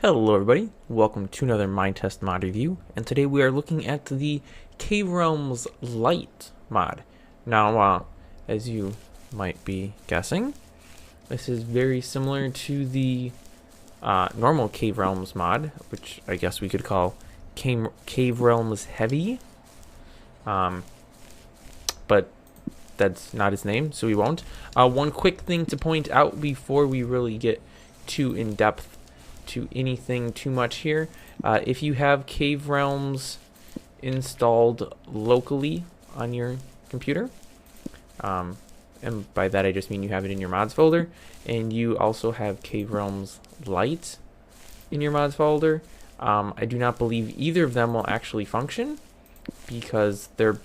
Hello everybody, welcome to another Minetest Mod review, and today we are looking at the Caverealms Light mod. Now, as you might be guessing, this is very similar to the normal Caverealms mod, which I guess we could call Caverealms Heavy, but that's not his name, so we won't. One quick thing to point out before we really get too in-depth to anything too much here. If you have Caverealms installed locally on your computer, and by that I just mean you have it in your mods folder, and you also have Caverealms Light in your mods folder, I do not believe either of them will actually function because they're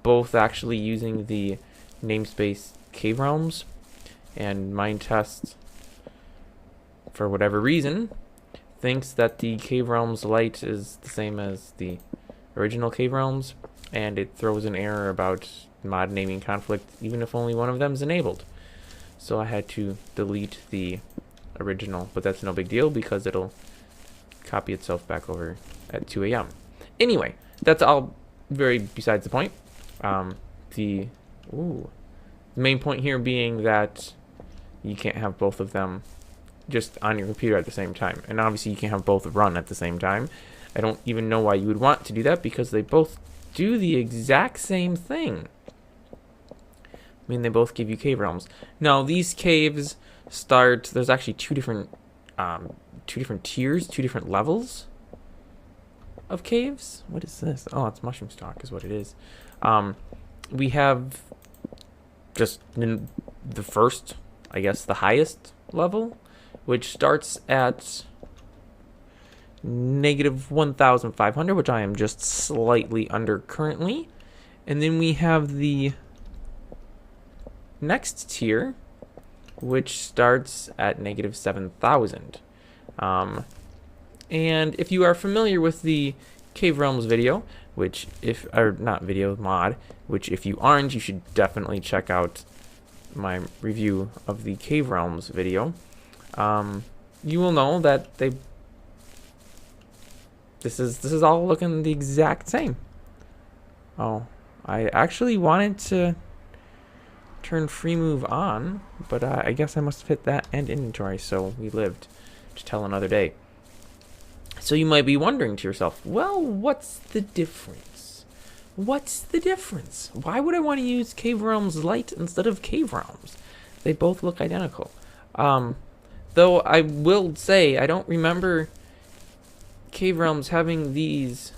both actually using the namespace Caverealms, and Minetest, for whatever reason, thinks that the Caverealms Light is the same as the original Caverealms, and it throws an error about mod naming conflict even if only one of them is enabled. So I had to delete the original, but that's no big deal because it'll copy itself back over at 2 a.m. Anyway, that's all very besides the point. The main point here being that you can't have both of them just on your computer at the same time, and obviously you can't have both run at the same time. I don't even know why you would want to do that because they both do the exact same thing. I mean, they both give you Caverealms. Now these caves start, there's actually two different tiers, two different levels of caves. What is this? Oh, it's mushroom stock is what it is. We have just the first, I guess the highest level, which starts at -1,500, which I am just slightly under currently. And then we have the next tier, which starts at -7,000. And if you are familiar with the Caverealms video, which mod, which if you aren't, you should definitely check out my review of the Caverealms video. You will know that this is all looking the exact same. Oh, I actually wanted to turn free move on, but I guess I must have hit that and inventory, so we lived to tell another day. So you might be wondering to yourself, well, what's the difference? What's the difference? Why would I want to use Caverealms Light instead of Caverealms? They both look identical. Though I will say, I don't remember Caverealms having these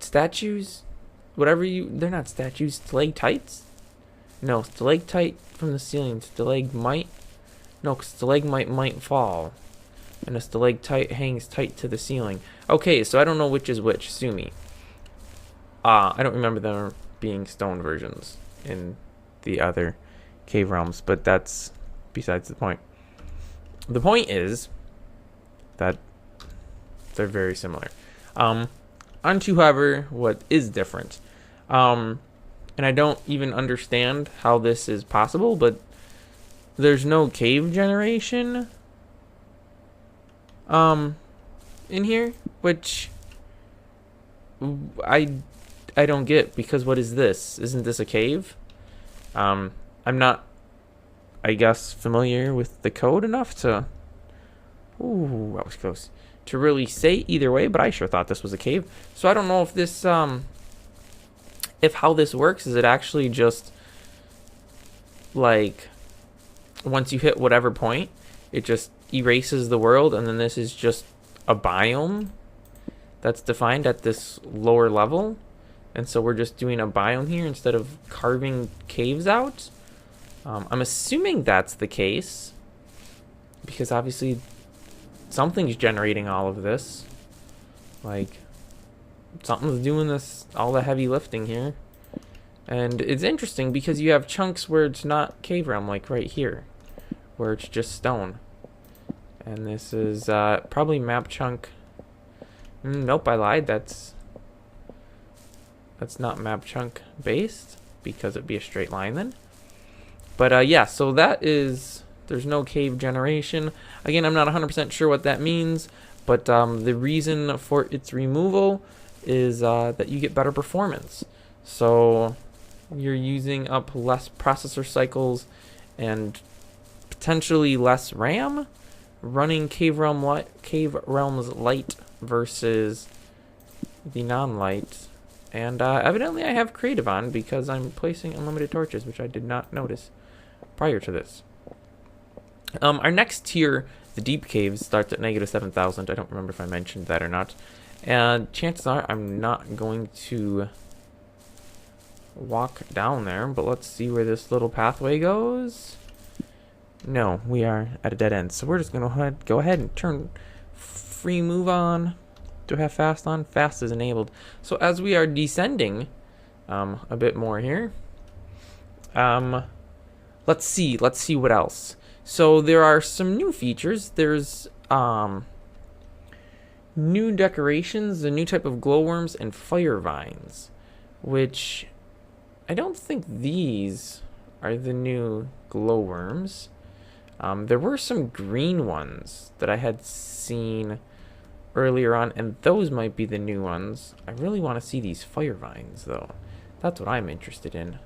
statues. They're not statues, stalactites? No, stalactite from the ceiling, stalagmite. No, stalagmite might fall. And a stalactite hangs tight to the ceiling. Okay, so I don't know which is which, sue me. I don't remember there being stone versions in the other Caverealms, but that's besides the point. The point is that they're very similar. Onto, however, what is different. And I don't even understand how this is possible, but there's no cave generation in here, which I don't get, because what is this? Isn't this a cave? I'm not, I guess, familiar with the code enough to... Ooh, that was close. To really say either way, but I sure thought this was a cave. So I don't know if this, if how this works, is it actually just, like, once you hit whatever point, it just erases the world, and then this is just a biome that's defined at this lower level? And so we're just doing a biome here instead of carving caves out? I'm assuming that's the case, because obviously something's generating all of this. Like, something's doing this, all the heavy lifting here. And it's interesting because you have chunks where it's not Caverealm, like right here, where it's just stone. And this is probably map chunk. Nope, I lied. That's not map chunk based, because it'd be a straight line then. But yeah, so that is There's no cave generation. Again, I'm not 100% sure what that means, but the reason for its removal is that you get better performance. So you're using up less processor cycles and potentially less RAM running Caverealms Lite versus the non-light. And evidently I have creative on because I'm placing unlimited torches, which I did not notice prior to this. Our next tier, the deep caves, starts at negative 7,000. I don't remember if I mentioned that or not. And chances are I'm not going to walk down there, but let's see where this little pathway goes. No, we are at a dead end. So we're just going to go ahead and turn free move on. Do I have fast on? Fast is enabled. So as we are descending a bit more here, let's see what else. So there are some new features. There's new decorations, a new type of glowworms, and fire vines, which I don't think these are the new glowworms. There were some green ones that I had seen earlier on, and those might be the new ones. I really want to see these fire vines, though. That's what I'm interested in.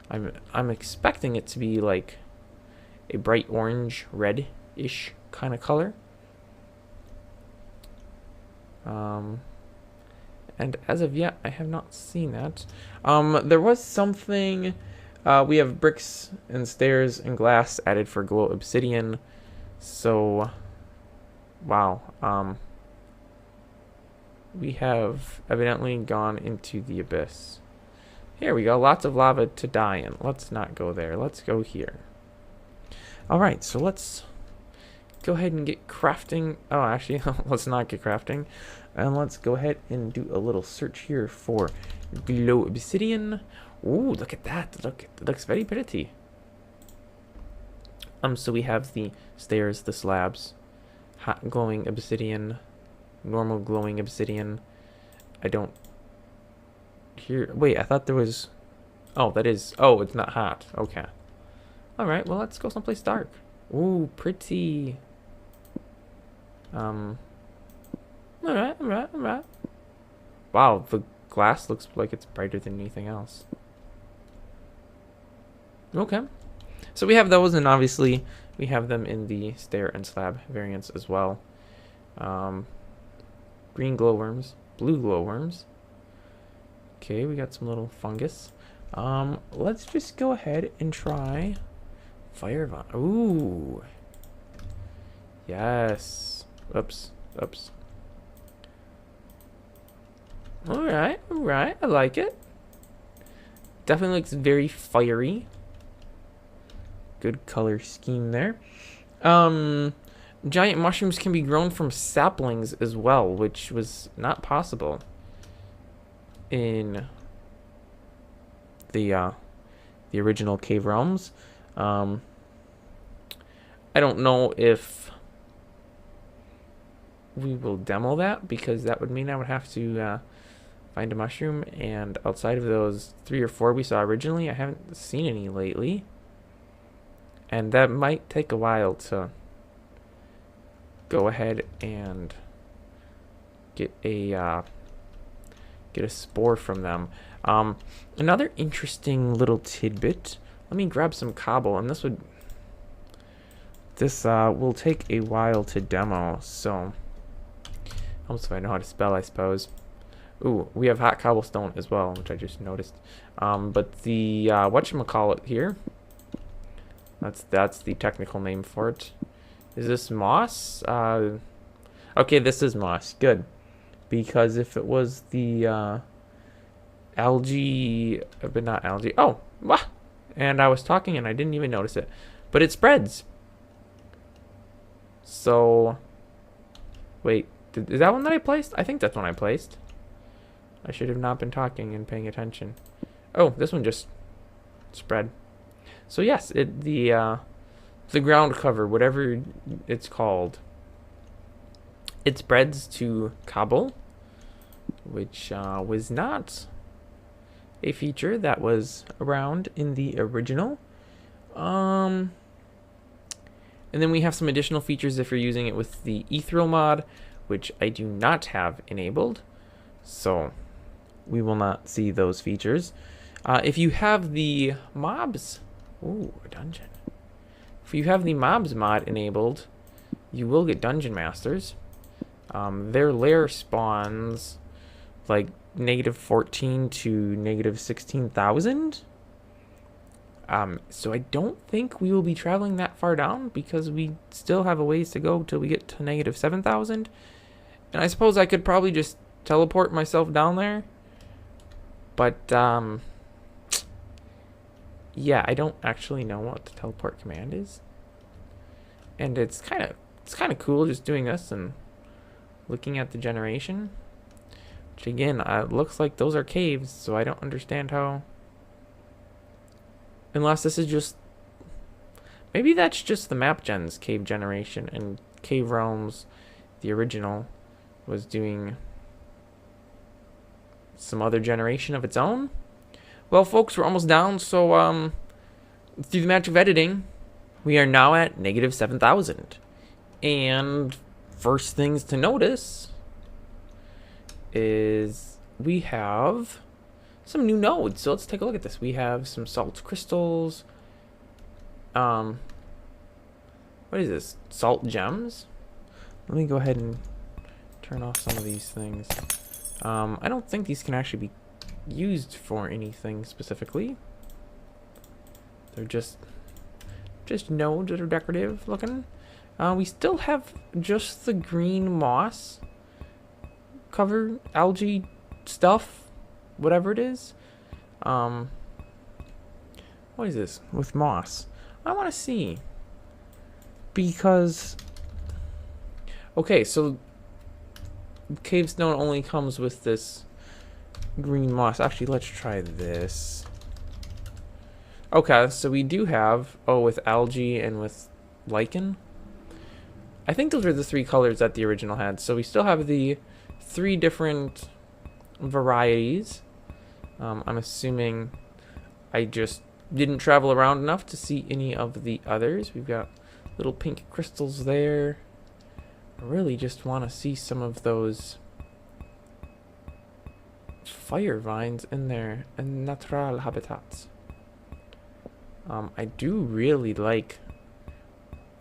I'm expecting it to be like a bright orange, red-ish kind of color. And as of yet, I have not seen that. There was something. We have bricks and stairs and glass added for glow obsidian. So, wow. We have evidently gone into the abyss. Here we go. Lots of lava to die in. Let's not go there. Let's go here. Alright, so let's go ahead and get crafting. Oh, actually, let's not get crafting. And let's go ahead and do a little search here for glow obsidian. Ooh, look at that. Look, it looks very pretty. So we have the stairs, the slabs, hot glowing obsidian, normal glowing obsidian. I don't hear. Wait, I thought there was. Oh, that is. Oh, it's not hot. Okay. All right. Well, let's go someplace dark. Ooh, pretty. All right. Wow, the glass looks like it's brighter than anything else. Okay. So we have those, and obviously we have them in the stair and slab variants as well. Green glowworms, blue glowworms. Okay, we got some little fungus. Let's just go ahead and try fire vine. Ooh. Yes. Oops. Alright. I like it. Definitely looks very fiery. Good color scheme there. Giant mushrooms can be grown from saplings as well, which was not possible in the original Caverealms. I don't know if we will demo that, because that would mean I would have to find a mushroom, and outside of those 3 or 4 we saw originally, I haven't seen any lately, and that might take a while to go ahead and get a spore from them. Another interesting little tidbit. Let me grab some cobble, and this will take a while to demo, so almost if I know how to spell, I suppose. Ooh, we have hot cobblestone as well, which I just noticed. But the whatchamacallit here, that's the technical name for it. Is this moss? Okay, this is moss. Good. Because if it was the algae, but not algae. Oh, wah! And I was talking and I didn't even notice it. But it spreads. So, wait, is that one that I placed? I think that's one I placed. I should have not been talking and paying attention. Oh, this one just spread. So yes, the ground cover, whatever it's called, it spreads to cobble, which was not a feature that was around in the original. And then we have some additional features if you're using it with the ethereal mod, which I do not have enabled. So we will not see those features. If you have the mobs, ooh, a dungeon. If you have the mobs mod enabled, you will get dungeon masters. Their lair spawns like -14 to -16,000. So I don't think we will be traveling that far down because we still have a ways to go till we get to -7,000. And I suppose I could probably just teleport myself down there. But, yeah, I don't actually know what the teleport command is. And it's kind of cool just doing this and looking at the generation. Which again, it looks like those are caves, so I don't understand how. Unless this is just, maybe that's just the map gen's cave generation, and Caverealms, the original, was doing some other generation of its own. Well, folks, we're almost down, so through the magic of editing, we are now at -7,000. And first things to notice is we have some new nodes. So let's take a look at this. We have some salt crystals. What is this? Salt gems. Let me go ahead and turn off some of these things. I don't think these can actually be used for anything specifically. They're just nodes that are decorative looking. We still have just the green moss cover algae stuff, whatever it is. What is this with moss? I want to see, because okay, so cave stone only comes with this green moss. Actually, let's try this. Okay, so we do have, with algae and with lichen. I think those are the 3 colors that the original had. So we still have the 3 different varieties. I'm assuming I just didn't travel around enough to see any of the others. We've got little pink crystals there. I really just want to see some of those fire vines in their natural habitats. I do really like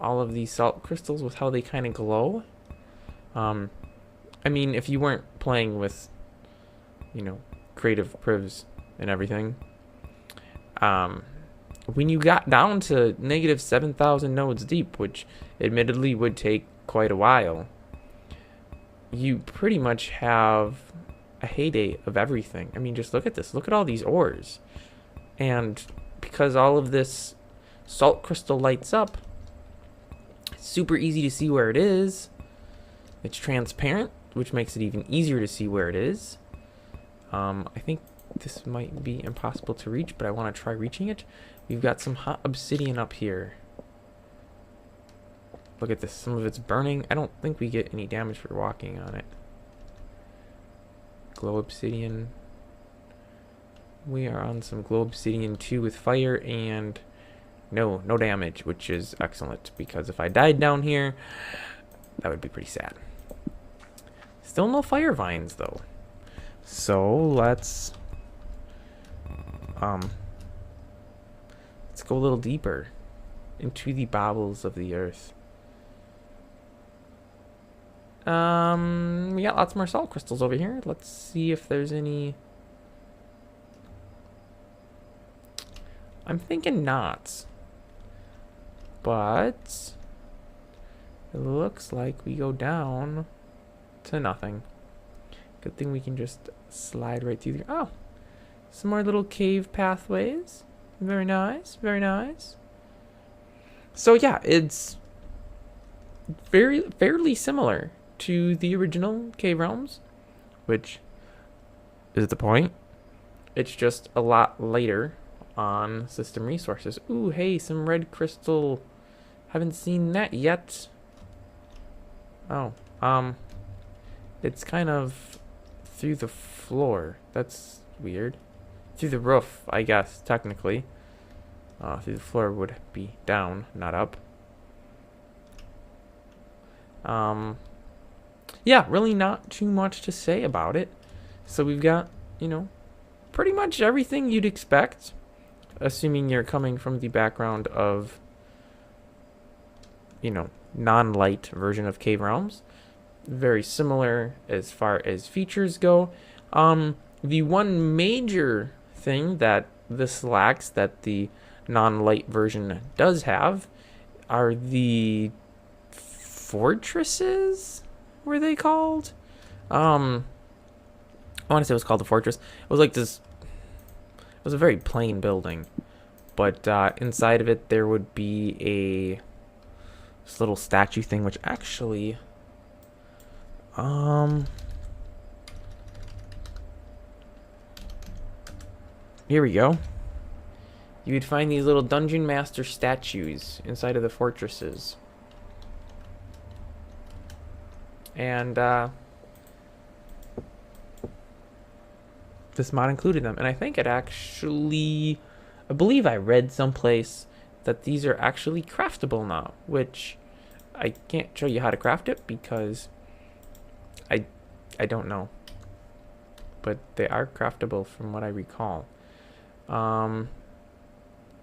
all of these salt crystals with how they kind of glow. I mean, if you weren't playing with, creative privs and everything, when you got down to -7,000 nodes deep, which admittedly would take quite a while, you pretty much have a heyday of everything. I mean, just look at this. Look at all these ores. And because all of this salt crystal lights up, it's super easy to see where it is. It's transparent, which makes it even easier to see where it is. I think this might be impossible to reach, but I want to try reaching it. We've got some hot obsidian up here. Look at this. Some of it's burning. I don't think we get any damage for walking on it. Glow obsidian. We are on some glow obsidian too with fire, and no damage, which is excellent, because if I died down here, that would be pretty sad. Still no fire vines though. So let's go a little deeper into the bowels of the earth. We got lots more salt crystals over here. Let's see if there's any. I'm thinking not. But it looks like we go down to nothing. Good thing we can just slide right through there. Oh, some more little cave pathways. Very nice, very nice. So yeah, it's fairly similar to the original Caverealms, which is the point. It's just a lot later on system resources. Ooh, hey, some red crystal. Haven't seen that yet. Oh, it's kind of through the floor. That's weird. Through the roof, I guess, technically. Through the floor would be down, not up. Yeah, really not too much to say about it. So we've got, you know, pretty much everything you'd expect, assuming you're coming from the background of, you know, non-light version of Caverealms. Very similar as far as features go. The one major thing that this lacks that the non-light version does have are the fortresses. Were they called? I want to say it was called the fortress. It was like this. It was a very plain building, but inside of it there would be this little statue thing, which actually, here we go. You would find these little dungeon master statues inside of the fortresses. And this mod included them. And I think it actually, I believe I read someplace that these are actually craftable now, which I can't show you how to craft it because I don't know. But they are craftable from what I recall.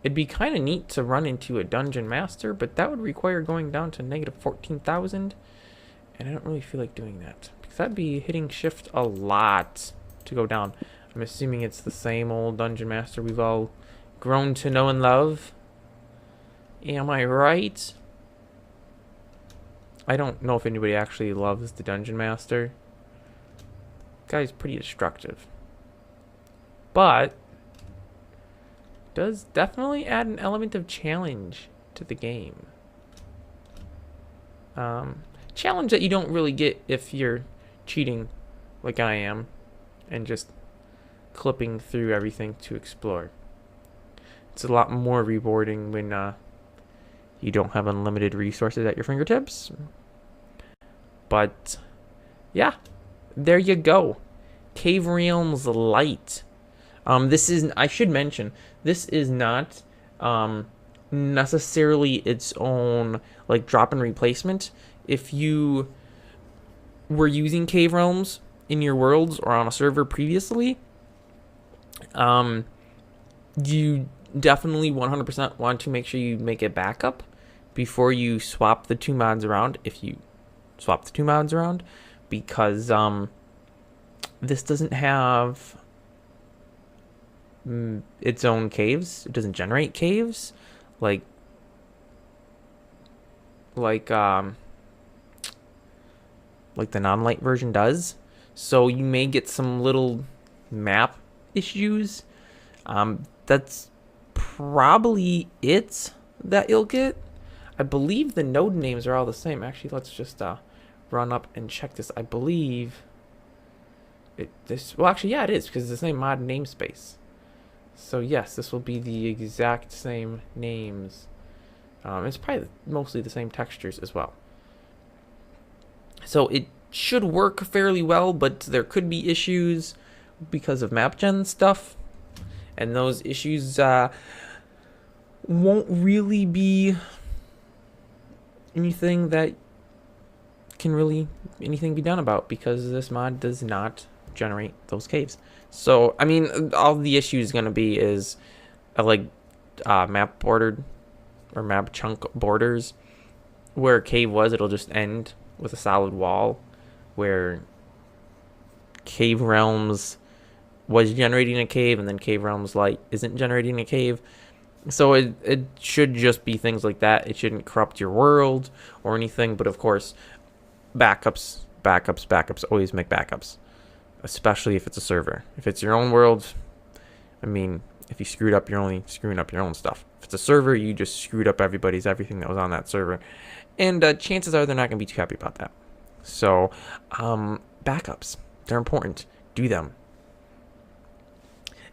It'd be kind of neat to run into a dungeon master, but that would require going down to negative 14,000. And I don't really feel like doing that, because that'd be hitting shift a lot to go down. I'm assuming it's the same old dungeon master we've all grown to know and love. Am I right? I don't know if anybody actually loves the dungeon master. Guy's pretty destructive. But does definitely add an element of challenge to the game. Challenge that you don't really get if you're cheating like I am and just clipping through everything to explore. It's a lot more rewarding when you don't have unlimited resources at your fingertips. But yeah, there you go. Caverealms Lite. This is, I should mention, this is not necessarily its own like drop-in replacement. If you were using Caverealms in your worlds or on a server previously, you definitely 100% want to make sure you make a backup before you swap the two mods around, if you swap the two mods around, because this doesn't have its own caves. It doesn't generate caves like the non-light version does. So you may get some little map issues. That's probably it that you'll get. I believe the node names are all the same. Actually, let's just run up and check this. I believe well, actually, yeah, it is, because it's the same mod namespace. So yes, this will be the exact same names. It's probably mostly the same textures as well. So it should work fairly well, but there could be issues because of map gen stuff. And those issues won't really be anything that can really anything be done about, because this mod does not generate those caves. So I mean, all the issue is going to be is map bordered or map chunk borders. Where a cave was, it'll just end with a solid wall, where Caverealms was generating a cave and then Caverealms Lite isn't generating a cave. So it should just be things like that. It shouldn't corrupt your world or anything, but of course, backups, always make backups, especially if it's a server. If it's your own world, I mean, if you screwed up, you're only screwing up your own stuff. If it's a server, you just screwed up everything that was on that server. And chances are they're not going to be too happy about that. So, backups, they're important. Do them.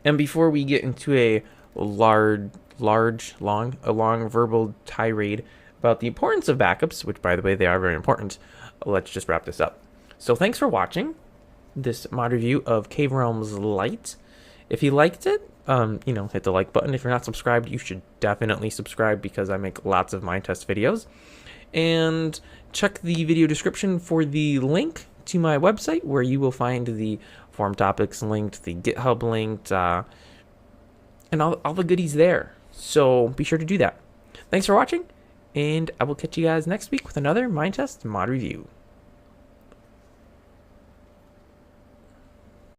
And before we get into a long verbal tirade about the importance of backups, which, by the way, they are very important, let's just wrap this up. So, thanks for watching this mod review of Caverealms Lite. If you liked it, hit the like button. If you're not subscribed, you should definitely subscribe, because I make lots of Minetest videos. And check the video description for the link to my website, where you will find the forum topics linked, the GitHub linked, and all the goodies there. So be sure to do that. Thanks for watching, and I will catch you guys next week with another Minetest Mod review.